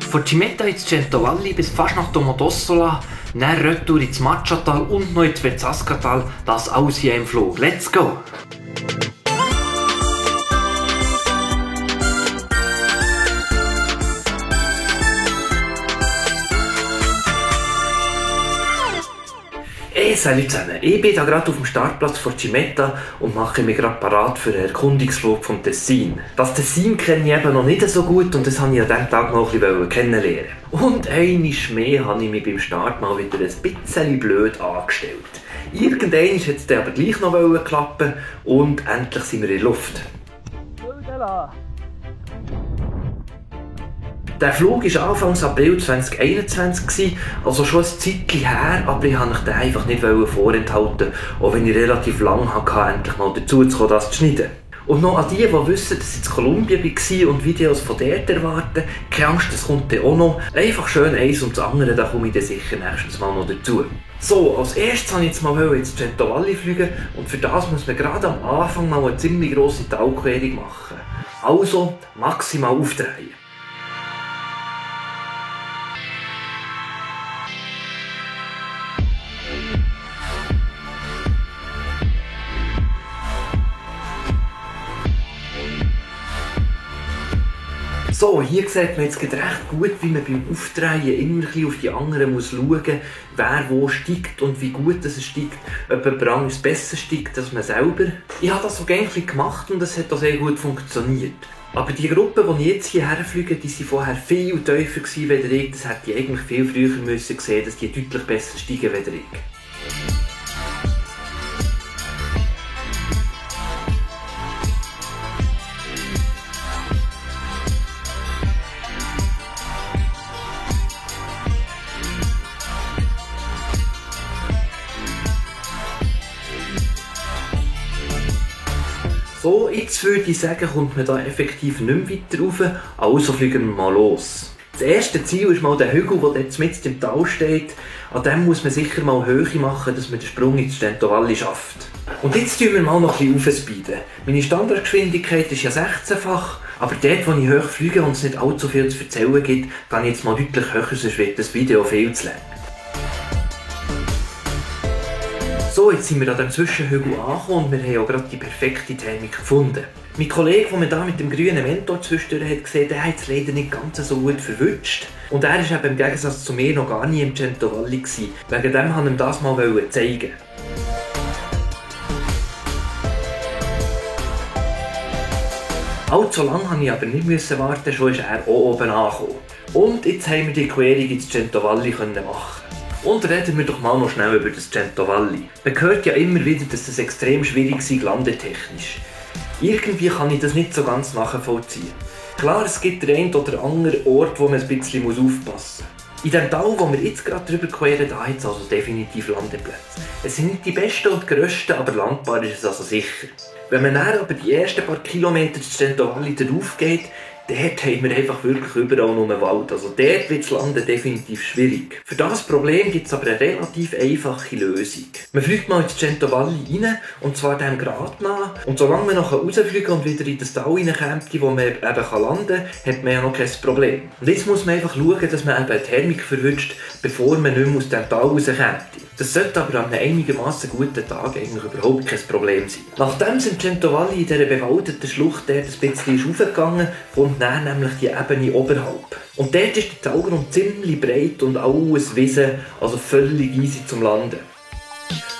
Von Cimetta ins Centovalli bis fast nach Domodossola, dann retour ins Macciatal und noch ins Verzascatal, das alles hier im Flug. Let's go! Salut zusammen, ich bin hier gerade auf dem Startplatz von Cimetta und mache mich gerade parat für einen Erkundungsflug vom Tessin. Das Tessin kenne ich eben noch nicht so gut und das wollte ich an diesem Tag noch ein bisschen kennenlernen. Und einmal mehr habe ich mich beim Start mal wieder ein bisschen blöd angestellt. Irgendwann hat es dann aber gleich noch klappen und endlich sind wir in der Luft. Der Flug war Anfang April 2021, also schon ein Zeitchen her, aber ich wollte den einfach nicht vorenthalten, auch wenn ich relativ lange hatte, endlich mal dazu zu kommen, das zu schneiden. Und noch an die wissen, dass ich in Kolumbien war und Videos von dort erwarten, keine Angst, das kommt dann auch noch. Einfach schön eins und das andere, da komme ich dann sicher nächstes Mal noch dazu. So, als erstes wollte ich jetzt mal ins Centovalli fliegen und für das muss man gerade am Anfang mal eine ziemlich grosse Talquerung machen. Also maximal aufdrehen. So, hier sieht man jetzt recht gut, wie man beim Aufdrehen immer auf die anderen muss schauen, wer wo steigt und wie gut es steigt, ob jemand anderes besser steigt als man selber. Ich habe das so gängig gemacht und es hat auch sehr gut funktioniert. Aber die Gruppe, die ich jetzt hierher fliege, die waren vorher viel tiefer als ich. Das hätte ich eigentlich viel früher müssen sehen, dass die deutlich besser steigen als ich. So, jetzt würde ich sagen, kommt man da effektiv nicht mehr weiter rauf, also fliegen wir mal los. Das erste Ziel ist mal der Hügel, der jetzt mitten im Tal steht. An dem muss man sicher mal Höhe machen, dass man den Sprung ins Centovalli schafft. Und jetzt tun wir mal noch ein bisschen aufspeeden. Meine Standardgeschwindigkeit ist ja 16-fach, aber dort, wo ich hoch fliege und es nicht allzu viel zu erzählen gibt, gehe ich jetzt mal deutlich höher, sonst wird das Video viel zu lang. So, jetzt sind wir an diesem Zwischenhügel angekommen und wir haben auch gerade die perfekte Thermik gefunden. Mein Kollege, der mir da mit dem grünen Mentor zwischendurch hat gesehen, der hat es leider nicht ganz so gut verwünscht. Und er war eben im Gegensatz zu mir noch gar nie im Centovalli. Wegen dem wollte ich ihm das mal zeigen. Allzu lange musste ich aber nicht warten, schon ist er auch oben angekommen. Und jetzt haben wir die Querung ins Centovalli machen. Und reden wir doch mal noch schnell über das Centovalli. Man hört ja immer wieder, dass das extrem schwierig sei, landetechnisch. Irgendwie kann ich das nicht so ganz nachvollziehen. Klar, es gibt den einen oder anderen Ort, wo man ein bisschen aufpassen muss. In dem Tal, wo wir jetzt gerade drüber queren, da hat es also definitiv Landeplätze. Es sind nicht die besten und grössten, aber landbar ist es also sicher. Wenn man dann aber die ersten paar Kilometer des Centovalli darauf geht, dort haben wir einfach wirklich überall nur Wald. Also dort wird das Landen definitiv schwierig. Für das Problem gibt es aber eine relativ einfache Lösung. Man fliegt mal ins Centovalli rein, und zwar dem Grat nach. Und solange man noch rausfliegen und wieder in das Tal reinkommt, wo man eben landen kann, hat man ja noch kein Problem. Und jetzt muss man einfach schauen, dass man eben eine Thermik verwünscht, bevor man nicht mehr aus dem Tal rauskommt. Das sollte aber an einem einigermaßen guten Tag eigentlich überhaupt kein Problem sein. Nachdem sind Centovalli in dieser bewaldeten Schlucht dort ein bisschen aufgegangen, kommt dann nämlich die Ebene oberhalb. Und dort ist der Talgrund ziemlich breit und alles Wiese, also völlig easy zum Landen.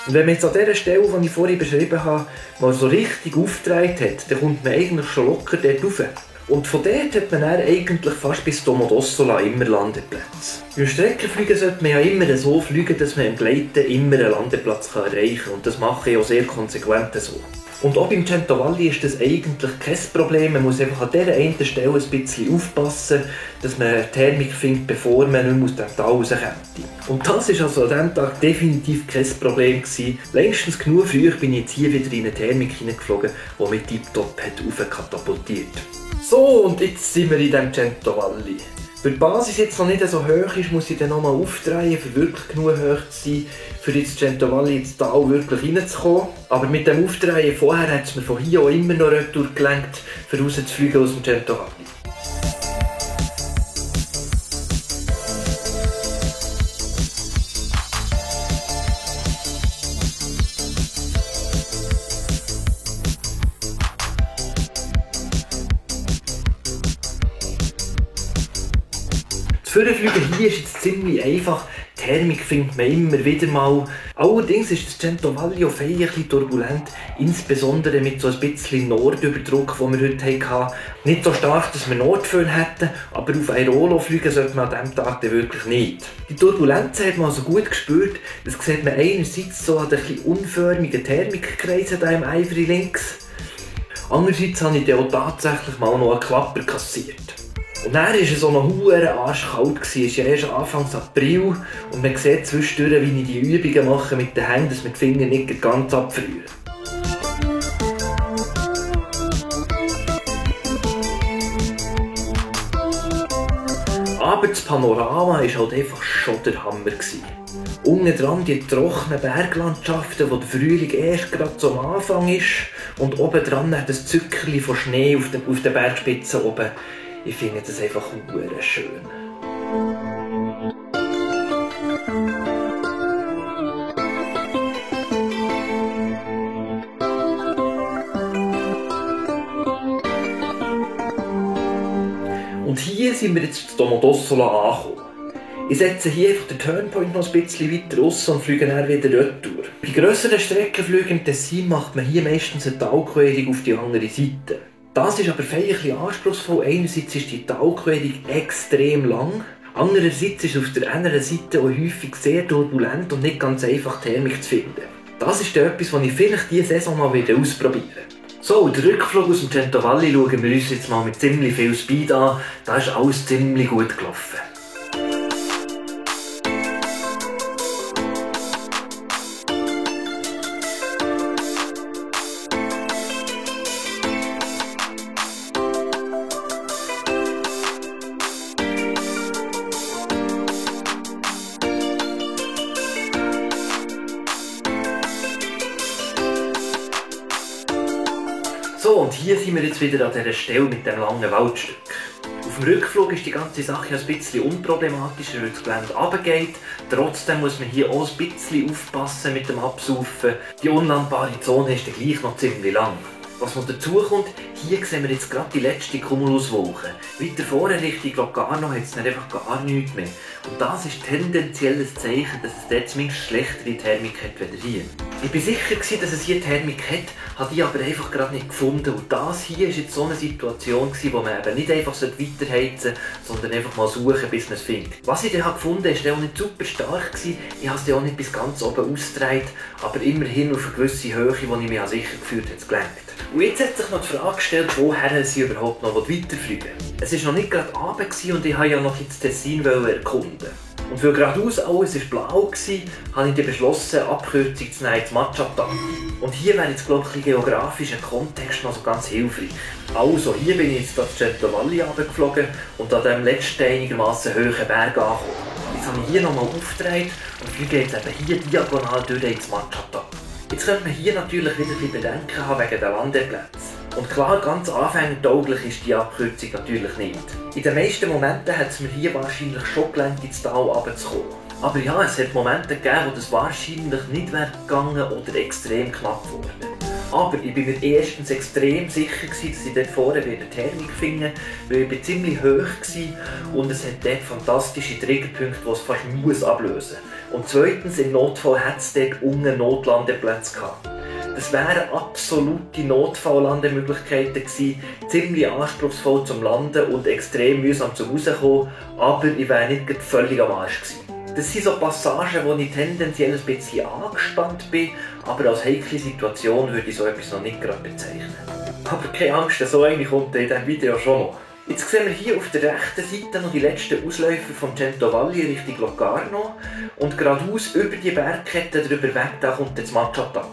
Und wenn man jetzt an dieser Stelle, die ich vorhin beschrieben habe, mal so richtig aufgedreht hat, dann kommt man eigentlich schon locker dort rauf. Und von dort hat man dann eigentlich fast bis Domodossola immer Landeplätze. Beim Streckenfliegen sollte man ja immer so fliegen, dass man im Gleiten immer einen Landeplatz erreichen kann. Und das mache ich auch sehr konsequent so. Und auch beim Centovalli ist das eigentlich kein Problem. Man muss einfach an dieser einen Stelle ein bisschen aufpassen, dass man Thermik findet, bevor man nicht mehr aus dem Tal rauskommt. Und das war also an diesem Tag definitiv kein Problem gewesen. Längstens genug früh bin ich jetzt hier wieder in eine Thermik hineingeflogen, die mich tiptop hochkatapultiert. So, und jetzt sind wir in diesem Centovalli. Weil die Basis jetzt noch nicht so hoch ist, muss ich dann nochmal aufdrehen, um wirklich genug hoch zu sein, für ins Centovalli ins Tal wirklich reinzukommen. Aber mit dem Aufdrehen vorher hat es mir von hier auch immer noch retour gelenkt, um rauszufliegen aus dem Centovalli. Vorfliegen hier ist jetzt ziemlich einfach. Die Thermik findet man immer wieder mal. Allerdings ist das Centovalli auch ein bisschen turbulent, insbesondere mit so ein bisschen Nordüberdruck, den wir heute hatten. Nicht so stark, dass wir Nordföhn hätten, aber auf Airolo fliegen sollte man an diesem Tag wirklich nicht. Die Turbulenz hat man also gut gespürt. Das sieht man einerseits so an den etwas unförmigen Thermikkreisen hier im Ivory links. Andererseits habe ich dann auch tatsächlich mal noch einen Klapper kassiert. Und dann war es so noch verdammt arschkalt. Es ist ja erst Anfang April und man sieht zwischendurch, wie ich die Übungen mache mit den Händen, dass wir die Finger nicht ganz abfrieren. Aber das Panorama war halt einfach schon der Hammer. Unten dran die trockenen Berglandschaften, wo der Frühling erst gerade zum Anfang ist. Und oben dran das Zückerchen von Schnee auf den Bergspitzen oben. Ich finde das einfach verdammt schön. Und hier sind wir jetzt in Domodossola angekommen. Ich setze hier einfach den Turnpoint noch ein bisschen weiter raus und fliege dann wieder retour. Bei grösseren Streckenflügen im Tessin macht man hier meistens eine Talquerung auf die andere Seite. Das ist aber feierlich anspruchsvoll. Einerseits ist die Talquerung extrem lang, andererseits ist es auf der anderen Seite auch häufig sehr turbulent und nicht ganz einfach Thermik zu finden. Das ist etwas, was ich vielleicht diese Saison mal wieder ausprobieren werde. So, den Rückflug aus dem Centovalli schauen wir uns jetzt mal mit ziemlich viel Speed an. Da ist alles ziemlich gut gelaufen. So, und hier sind wir jetzt wieder an dieser Stelle mit dem langen Waldstück. Auf dem Rückflug ist die ganze Sache ein bisschen unproblematischer, weil das Gelände runtergeht. Trotzdem muss man hier auch ein bisschen aufpassen mit dem Absaufen. Die unlandbare Zone ist dann gleich noch ziemlich lang. Was noch dazu kommt, hier sehen wir jetzt gerade die letzte Cumuluswolke. Weiter vorne Richtung Locarno hat es dann einfach gar nichts mehr. Und das ist tendenziell ein Zeichen, dass es dort zumindest schlechtere Thermik hat als hier. Ich war sicher, dass es hier Thermik hat, habe die aber einfach gerade nicht gefunden. Und das hier war jetzt so eine Situation, wo man eben nicht einfach weiterheizen sollte, sondern einfach mal suchen, bis man es findet. Was ich dann gefunden habe, war auch nicht super stark. Ich habe es auch nicht bis ganz oben ausgetragen, aber immerhin auf eine gewisse Höhe, die ich mir sicher gefühlt habe, gelenkt. Und jetzt hat sich noch die Frage gestellt, woher sie überhaupt noch weiterfliegen wollen. Es war noch nicht gerade Abend und ich wollte ja noch ins Tessin erkunden. Und weil geradeaus alles blau war, habe ich beschlossen, Abkürzung zu nehmen, Matschata. Und hier wäre jetzt, glaube ich, geografischer Kontext noch so ganz hilfreich. Also, hier bin ich jetzt das Centovalli runtergeflogen und an diesem letzten einigermaßen hohen Berg angekommen. Jetzt habe ich hier nochmal aufgedreht und fliege jetzt eben hier diagonal durch ins Matschata. Jetzt könnte man hier natürlich wieder ein bisschen Bedenken haben wegen der Landeplätze. Und klar, ganz anfängertauglich ist die Abkürzung natürlich nicht. In den meisten Momenten hat es mir hier wahrscheinlich schon gelangt, ins Tal runterzukommen. Aber ja, es hat Momente gegeben, wo das wahrscheinlich nicht wäre gegangen oder extrem knapp wurde. Aber ich bin mir erstens extrem sicher gewesen, dass ich dort vorne wieder Thermik finde, weil ich ziemlich hoch war und es hat dort fantastische Triggerpunkte, die es fast muss ablösen. Und zweitens, im Notfall hat es dort unten Notlandeplätze gehabt. Das wären absolute Notfalllandemöglichkeiten gewesen, ziemlich anspruchsvoll zum Landen und extrem mühsam zum Rauskommen, aber ich wäre nicht völlig am Arsch gewesen. Das sind so Passagen, wo ich tendenziell ein bisschen angespannt bin, aber als heikle Situation würde ich so etwas noch nicht gerade bezeichnen. Aber keine Angst, so eine kommt in diesem Video schon noch. Jetzt sehen wir hier auf der rechten Seite noch die letzten Ausläufer vom Centovalli Richtung Locarno und geradeaus über die Bergkette drüber weg, da kommt jetzt Matschata.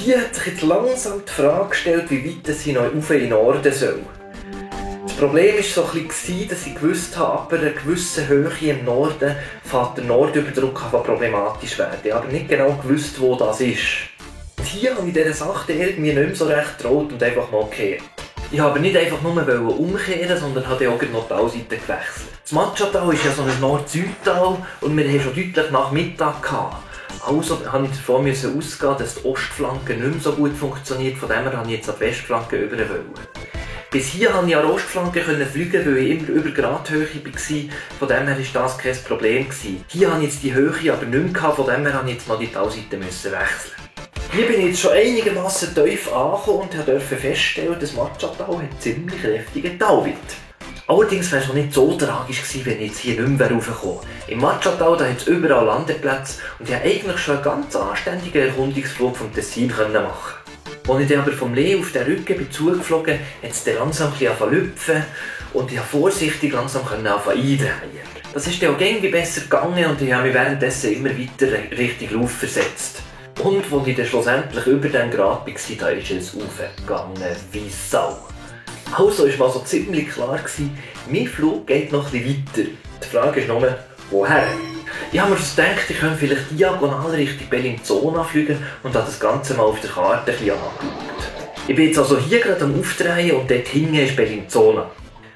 hier hat sich jetzt langsam die Frage gestellt, wie weit ich noch rauf in den Norden soll. Das Problem war so ein bisschen, dass ich gewusst habe, ab einer gewissen Höhe im Norden fängt der Nordüberdruck an problematisch werden. Ich habe aber nicht genau gewusst, wo das ist. Und hier habe ich dieser Sache irgendwie nicht mehr so recht getraut und einfach mal gekehrt. Ich habe nicht einfach nur umkehren, sondern habe auch noch die Talseite gewechselt. Das Matschental ist ja so ein Nord-Süd-Tal und wir haben schon deutlich nach Mittag gehabt. Also musste ich davon ausgehen, dass die Ostflanke nicht mehr so gut funktioniert, von dem her wollte ich jetzt an die Westflanke rüber. Bis hier konnte ich an der Ostflanke fliegen, weil ich immer über Gradhöhe war, von dem her war das kein Problem. Hier hatte ich jetzt die Höhe aber nicht mehr, von dem her musste ich jetzt noch die Talseite wechseln. Hier bin ich jetzt schon einigermaßen tief angekommen und durfte feststellen, dass Matschental einen ziemlich kräftigen Talwind. Allerdings wäre es nicht so tragisch gewesen, wenn ich jetzt hier nicht mehr raufgekommen wäre. Im Matschental hat es überall Landeplätze und ich konnte eigentlich schon einen ganz anständigen Erkundungsflug vom Tessin machen. Als ich dann aber vom Lee auf den Rücken bin zugeflogen, hat es dann langsam ein bisschen lüpfen und ich konnte vorsichtig langsam eindrehen. Das ist dann auch irgendwie besser gegangen und ich habe mich währenddessen immer weiter Richtung Lauf versetzt. Und als ich dann schlussendlich über den Grad war, da ist es aufgegangen wie Sau. Also war so ziemlich klar, mein Flug geht noch etwas weiter. Die Frage ist nur, woher? Ich habe mir gedacht, ich könnte vielleicht diagonal Richtung Bellinzona fliegen und habe das Ganze mal auf der Karte ein bisschen angeschaut. Ich bin jetzt also hier gerade am Aufdrehen und dort hinten ist Bellinzona.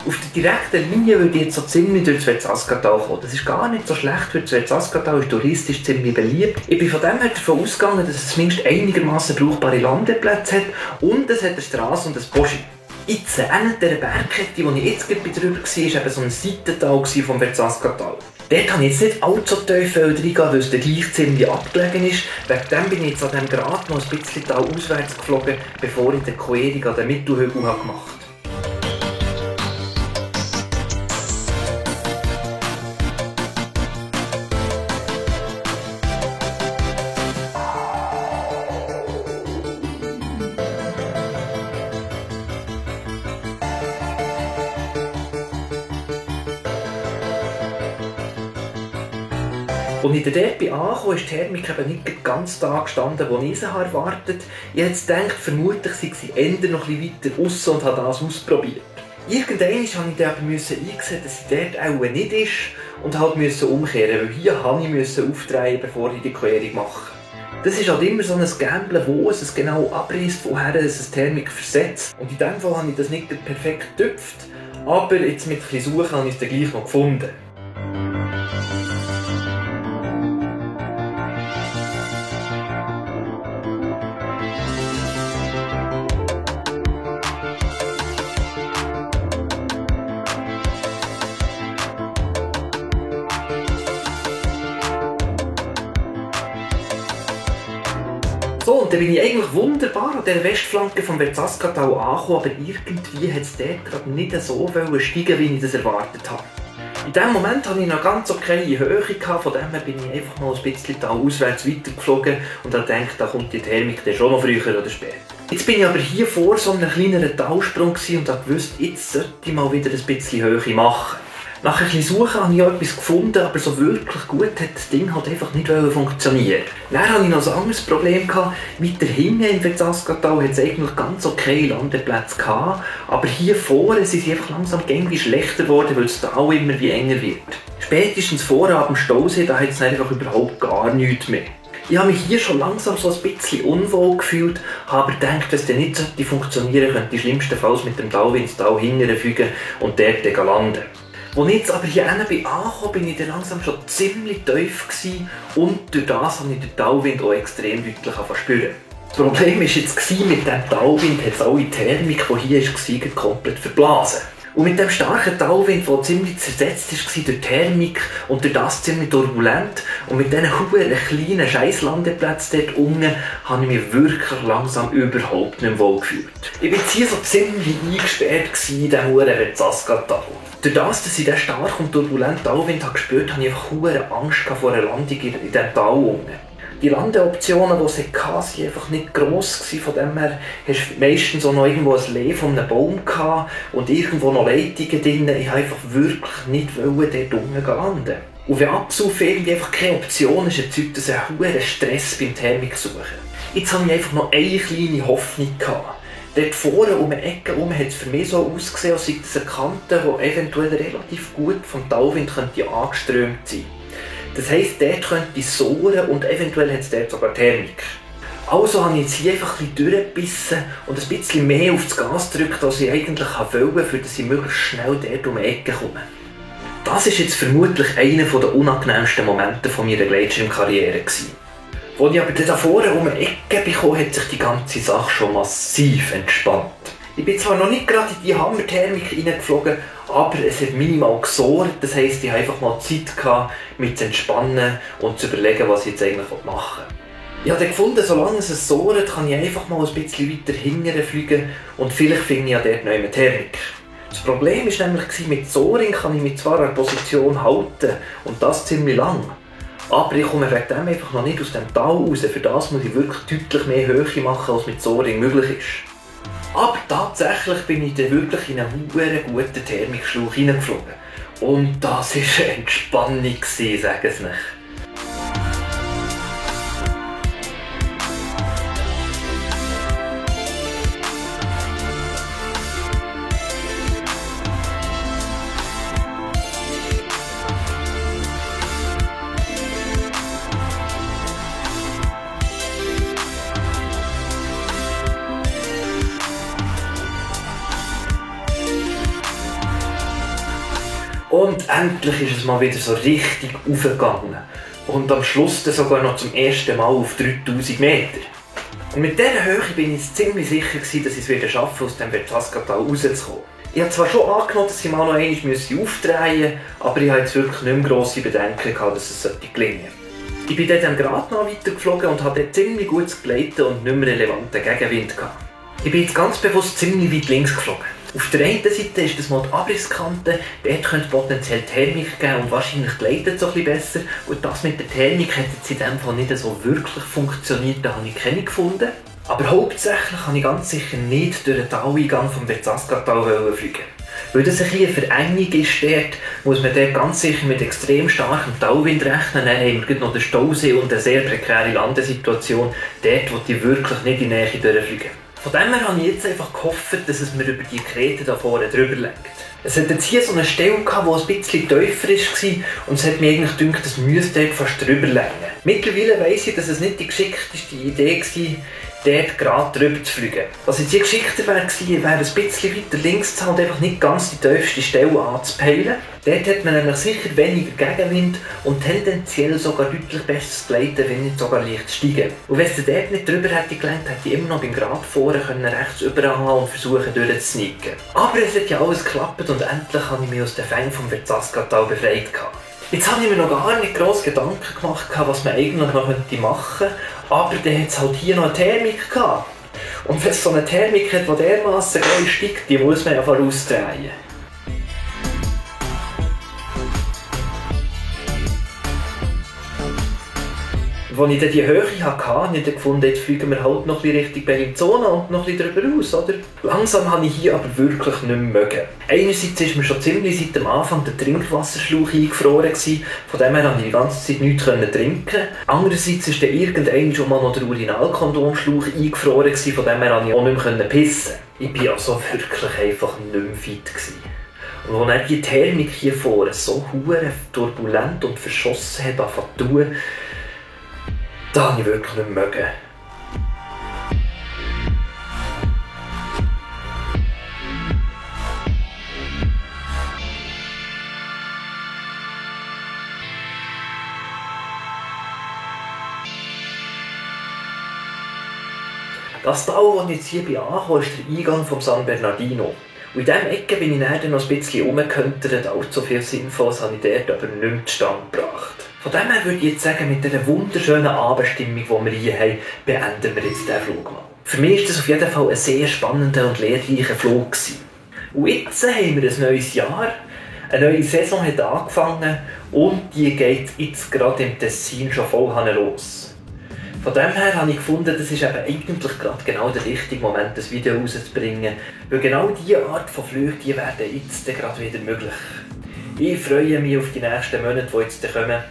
Auf der direkten Linie würde ich jetzt so ziemlich durch das Vezzascatal kommen. Das ist gar nicht so schlecht, weil das Vezzascatal ist touristisch ziemlich beliebt. Ich bin von dem her davon ausgegangen, dass es zumindest einigermaßen brauchbare Landeplätze hat und es hat eine Straße und ein Boschi. Jetzt, einer der Bergkette, wo ich jetzt drüber war, war eben so ein Seitental vom Vezzascatal. Dort habe ich jetzt nicht allzu tief reingehen, weil es dann gleich ziemlich abgelegen ist. Wegen dem bin ich jetzt an diesem Grat noch ein bisschen Tal auswärts geflogen, bevor ich die Querung an den Mittelhügel gemacht habe. Als ich dort angekommen ist die Thermik eben nicht ganz da gestanden, wo ich sie erwartet habe. Ich habe gedacht, vermutlich sei sie eher noch etwas weiter aussen und habe das ausprobiert. Irgendwann musste ich dann aber einsehen, dass sie dort auch nicht ist und halt umkehren, weil hier musste ich aufdrehen, bevor ich die Querung mache. Das ist halt immer so ein Gamble, wo es genau abreißt, woher es eine Thermik versetzt. Und in diesem Fall habe ich das nicht perfekt getüpft, aber jetzt mit ein bisschen Suchen habe ich es dann gleich noch gefunden. So, und dann bin ich eigentlich wunderbar an der Westflanke vom Vezzascatal angekommen, aber irgendwie hat es dort gerade nicht so steigen, wie ich das erwartet habe. In diesem Moment hatte ich noch ganz okay Höhe, von dem her bin ich einfach mal ein bisschen auswärts weitergeflogen und habe gedacht, da kommt die Thermik dann schon noch früher oder später. Jetzt bin ich aber hier vor so einem kleineren Talsprung und habe gewusst, jetzt sollte ich mal wieder ein bisschen Höhe machen. Nach ein bisschen Suchen habe ich auch etwas gefunden, aber so wirklich gut hat das Ding halt einfach nicht funktionieren. Dann hatte ich noch ein anderes Problem. Weiter hinten im Vezzascatal hat es eigentlich ganz okay Landeplätze gehabt, aber hier vorne sind sie einfach langsam irgendwie schlechter geworden, weil es Tal immer wie enger wird. Spätestens vorne am Stausee, da hat es einfach überhaupt gar nichts mehr. Ich habe mich hier schon langsam so ein bisschen unwohl gefühlt, habe aber gedacht, dass das nicht funktionieren könnte, schlimmstenfalls mit dem Talwind ins Tal hinterfügen und dort landen. Als ich jetzt aber hier angekommen bin ich dann langsam schon ziemlich tief gewesen und durch das habe ich den Talwind auch extrem deutlich spüren. Das Problem war jetzt, mit diesem Talwind hat es alle Thermik, die hier war, komplett verblasen. Und mit dem starken Talwind, der ziemlich zersetzt war durch die Thermik und durch das ziemlich turbulent und mit diesen kleinen Scheisslandeplätzen dort unten, habe ich mich wirklich langsam überhaupt nicht mehr wohl gefühlt. Ich war jetzt hier so ziemlich eingesperrt in diesem Vezzascatal. Durch das, dass ich diesen starken und turbulenten Talwind gespürt habe, hatte ich einfach Angst vor einer Landung in diesem Tal unten. Die Landeoptionen, die sie hatten, waren einfach nicht gross. Von dem her hast du meistens auch noch irgendwo ein Lee von einem Baum gehabt und irgendwo noch Leitungen drin. Ich wollte einfach wirklich nicht dort unten landen. Und wenn Absaufen irgendwie einfach keine Option ist, erzeugt das einen hohen Stress beim Thermiksuchen. Jetzt habe ich einfach noch eine kleine Hoffnung gehabt. Dort vorne um die Ecke hat es für mich so ausgesehen, als sei das eine Kante, die eventuell relativ gut vom Tauwind angeströmt sein könnte. Das heisst, dort könnte es sohren und eventuell hat es dort sogar Thermik. Also habe ich jetzt hier einfach ein bisschen durchgebissen und ein bisschen mehr auf das Gas gedrückt, als ich eigentlich wollte, für dass ich möglichst schnell dort um die Ecke komme. Das war jetzt vermutlich einer der unangenehmsten Momente meiner Gleitschirmkarriere. Als ich aber da vorne um die Ecke bekam, hat sich die ganze Sache schon massiv entspannt. Ich bin zwar noch nicht gerade in die Hammerthermik reingeflogen, aber es hat minimal gesohrt. Das heisst, ich hatte einfach mal Zeit gehabt, mich zu entspannen und zu überlegen, was ich jetzt eigentlich machen will. Ich habe gefunden, solange es sohrt, kann ich einfach mal ein bisschen weiter hinten fliegen und vielleicht finde ich ja dort noch eine Thermik. Das Problem war nämlich, mit Soaring kann ich mich zwar an der Position halten und das ziemlich lang. Aber ich komme wegen dem einfach noch nicht aus dem Tal raus. Für das muss ich wirklich deutlich mehr Höhe machen, als mit Soaring möglich ist. Aber tatsächlich bin ich dann wirklich in einen guten Thermikschlauch hineingeflogen. Und das war eine Entspannung, sage es nicht. Und endlich ist es mal wieder so richtig aufgegangen. Und am Schluss dann sogar noch zum ersten Mal auf 3000 Meter. Und mit dieser Höhe bin ich ziemlich sicher gewesen, dass ich es wieder schaffe, aus dem Berchtesgadental rauszukommen. Ich habe zwar schon angenommen, dass ich mal noch einmal aufdrehen müsste, aber ich hatte jetzt wirklich nicht mehr grosse Bedenken gehabt, dass es gelingen sollte. Ich bin dann gerade noch weitergeflogen und hatte dort ziemlich gutes Gleiten und nicht mehr relevanten Gegenwind gehabt. Ich bin jetzt ganz bewusst ziemlich weit links geflogen. Auf der einen Seite ist das mal die Abrisskante, dort könnte potenziell Thermik geben und wahrscheinlich gleitet es ein bisschen besser. Und das mit der Thermik hat jetzt in dem Fall nicht so wirklich funktioniert, da habe ich keine gefunden. Aber hauptsächlich habe ich ganz sicher nicht durch den Taleingang vom Berchtesgadental fliegen. Weil das ein bisschen eine Verengung ist dort, muss man dort ganz sicher mit extrem starkem Tauwind rechnen. Dann haben wir noch den Stausee und eine sehr prekäre Landesituation. Dort will ich wirklich nicht in die Nähe durchfliegen. Von dem her habe ich jetzt einfach gehofft, dass es mir über die Krete da vorne drüber lenkt. Es hat jetzt hier so eine Stelle gehabt, die ein bisschen tiefer war und es hat mir eigentlich gedacht, das müsste dort fast drüber lenken. Mittlerweile weiss ich, dass es nicht die geschickteste Idee war, dort gerade drüber zu fliegen. Was jetzt hier geschickter wäre, wäre ein bisschen weiter links zu haben und einfach nicht ganz die tiefste Stelle anzupeilen. Dort hat man nämlich sicher weniger Gegenwind und tendenziell sogar deutlich besseres Gleiten, wenn nicht sogar leicht steigen. Und wenn es dort nicht drüber hätte gelenkt, hätte ich immer noch beim Grad vorne rechts überhaben und versuchen durchzusneaken. Aber es hat ja alles geklappt und endlich habe ich mich aus den Fängen vom Berchtesgadental befreit. Jetzt habe ich mir noch gar nicht gross Gedanken gemacht, was man eigentlich noch machen könnte. Aber dann hat es halt hier noch eine Thermik gehabt. Und wenn es so eine Thermik hat, die dermassen geil steigt, die muss man ja vorausdrehen. Als ich dann die Höhe hatte, habe ich gefunden, jetzt fliegen wir halt noch ein bisschen Richtung Bellinzona und noch ein bisschen drüber raus, oder? Langsam habe ich hier aber wirklich nicht mehr mögen. Einerseits ist mir schon ziemlich seit dem Anfang der Trinkwasserschlauch eingefroren gewesen, von dem her konnte ich die ganze Zeit nichts trinken. Andererseits ist dann irgendwann schon mal noch der Urinalkondomschlauch eingefroren gewesen, von dem her konnte ich auch nicht mehr pissen. Ich war also wirklich einfach nicht mehr fit gewesen. Und als er die Thermik hier vorne so hure turbulent und verschossen hat angefangen, da habe ich wirklich nicht mögen. Das Tal, wo ich jetzt hier ankomme, ist der Eingang vom San Bernardino. Und in dieser Ecke bin ich dann noch ein bisschen rumgekentert, allzu viel Sinnvolles habe ich dort aber nicht mehr zustande gebracht. Von dem her würde ich jetzt sagen, mit dieser wunderschönen Abendstimmung, die wir hier haben, beenden wir jetzt diesen Flug mal. Für mich war das auf jeden Fall ein sehr spannender und lehrreicher Flug gewesen. Und jetzt haben wir ein neues Jahr, eine neue Saison hat angefangen und die geht jetzt gerade im Tessin schon voll los. Von dem her habe ich gefunden, das ist eben eigentlich gerade genau der richtige Moment, das Video rauszubringen, weil genau diese Art von Flügen, die werden jetzt gerade wieder möglich. Ich freue mich auf die nächsten Monate, die jetzt kommen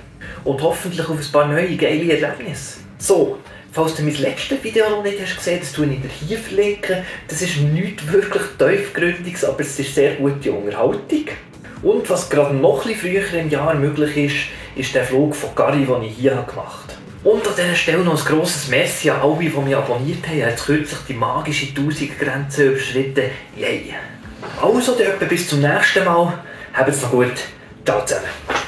und hoffentlich auf ein paar neue geile Erlebnisse. So, Falls du mein letztes Video noch nicht hast gesehen, das verlinke ich dir hier verlinken. Das ist nichts wirklich tiefgründiges, aber es ist sehr gute Unterhaltung. Und was gerade noch ein bisschen früher im Jahr möglich ist, ist der Flug von Gary, den ich hier gemacht habe. Und an dieser Stelle noch ein grosses Merci an alle, die mich abonniert haben. Ich habe kürzlich die magische 1000er-Grenze überschritten. Yay! Also, bis zum nächsten Mal. Habt's noch gut. Ciao zusammen.